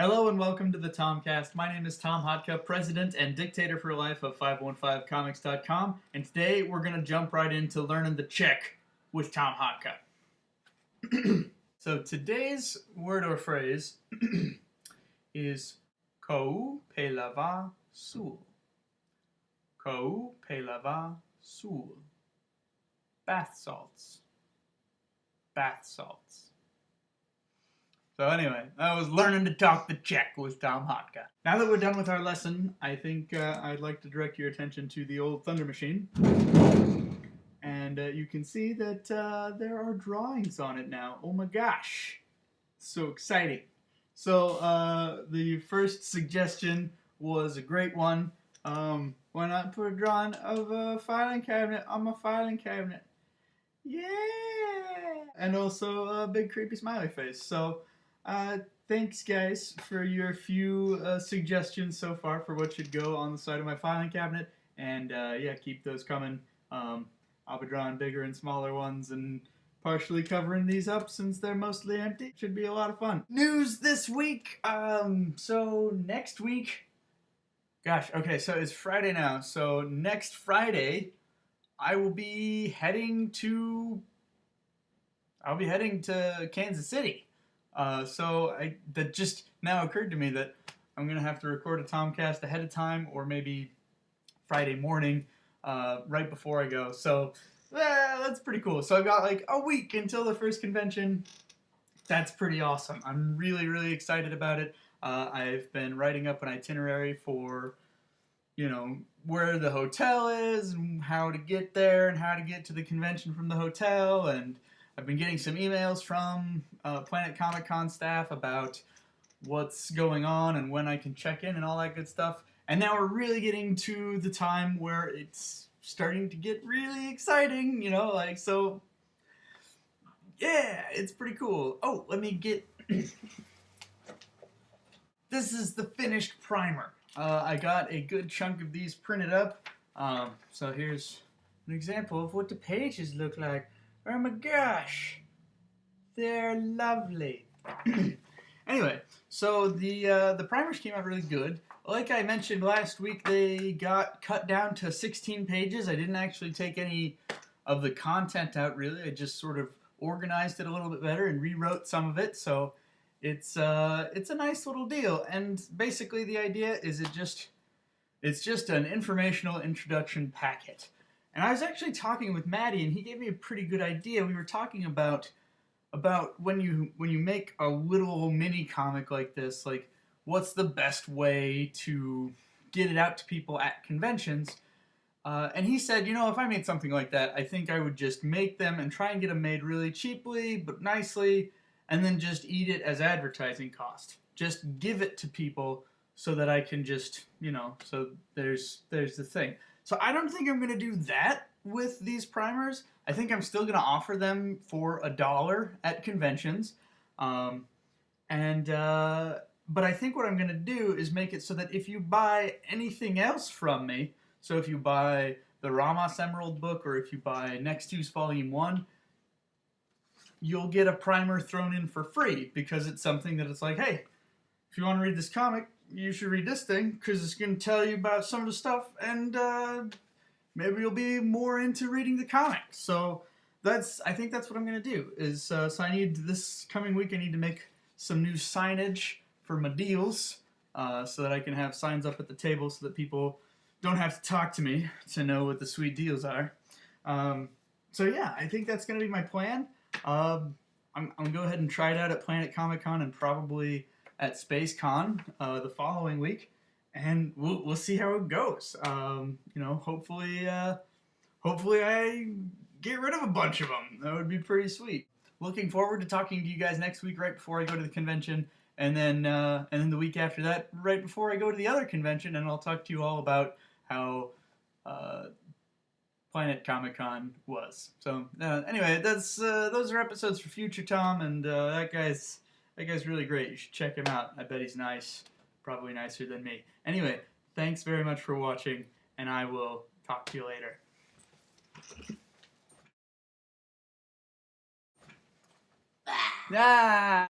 Hello and welcome to the THOMCAST. My name is Tom Hotka, president and dictator for life of 515comics.com, and today we're going to jump right into learning the Czech with Tom Hotka. So today's word or phrase is Kou pelava sul. Kou pelava sul. Bath salts. Bath salts. So anyway, I was learning to talk the Czech with Tom Hotka. Now that we're done with our lesson, I think I'd like to direct your attention to the old Thunder Machine. And you can see that there are drawings on it now. Oh my gosh. So exciting. So the first suggestion was a great one. Why not put a drawing of a filing cabinet on my filing cabinet? Yeah! And also a big creepy smiley face. So thanks guys for your few suggestions so far for what should go on the side of my filing cabinet, and yeah, keep those coming. I'll be drawing bigger and smaller ones and partially covering these up since they're mostly empty. Should be a lot of fun. News this week, so next week, gosh, okay, so it's Friday now, so next Friday I will be heading to Kansas City. So that just now occurred to me that I'm going to have to record a THOMCAST ahead of time, or maybe Friday morning, right before I go. So that's pretty cool. So I've got like a week until the first convention. That's pretty awesome. I'm really, really excited about it. I've been writing up an itinerary for, you know, where the hotel is and how to get there and how to get to the convention from the hotel, and I've been getting some emails from Planet Comic Con staff about what's going on and when I can check in and all that good stuff. And now we're really getting to the time where it's starting to get really exciting, you know, like, so, yeah, it's pretty cool. Oh, let me get... This is the finished primer. I got a good chunk of these printed up. So here's an example of what the pages look like. Oh my gosh, they're lovely. Anyway, so the primers came out really good. Like I mentioned last week, they got cut down to 16 pages. I didn't actually take any of the content out, really. I just sort of organized it a little bit better and rewrote some of it. So it's a nice little deal. And basically, the idea is it's just an informational introduction packet. And I was actually talking with Maddie, and he gave me a pretty good idea. We were talking about when you make a little mini comic like this, like, what's the best way to get it out to people at conventions? And he said, you know, if I made something like that, I think I would just make them and try and get them made really cheaply but nicely, and then just eat it as advertising cost. Just give it to people so that I can just, you know, so there's the thing. So I don't think I'm going to do that with these primers. I think I'm still going to offer them for $1 at conventions. But I think what I'm going to do is make it so that if you buy anything else from me, so if you buy the Ramos Emerald book, or if you buy Next Two's Volume 1, you'll get a primer thrown in for free, because it's something that it's like, hey, if you want to read this comic, you should read this thing, because it's going to tell you about some of the stuff, and maybe you'll be more into reading the comics. So I think that's what I'm going to do. Is so I need, this coming week, I need to make some new signage for my deals, so that I can have signs up at the table so that people don't have to talk to me to know what the sweet deals are. So yeah, I think that's going to be my plan. I'm going to go ahead and try it out at Planet Comic Con and probably at Space Con the following week, and we'll see how it goes. You know, hopefully I get rid of a bunch of them. That would be pretty sweet. Looking forward to talking to you guys next week, right before I go to the convention, and then the week after that, right before I go to the other convention, and I'll talk to you all about how Planet Comic Con was. So anyway, those are episodes for future Tom, and that guy's really great. You should check him out. I bet he's nice. Probably nicer than me. Anyway, thanks very much for watching, and I will talk to you later. Ah!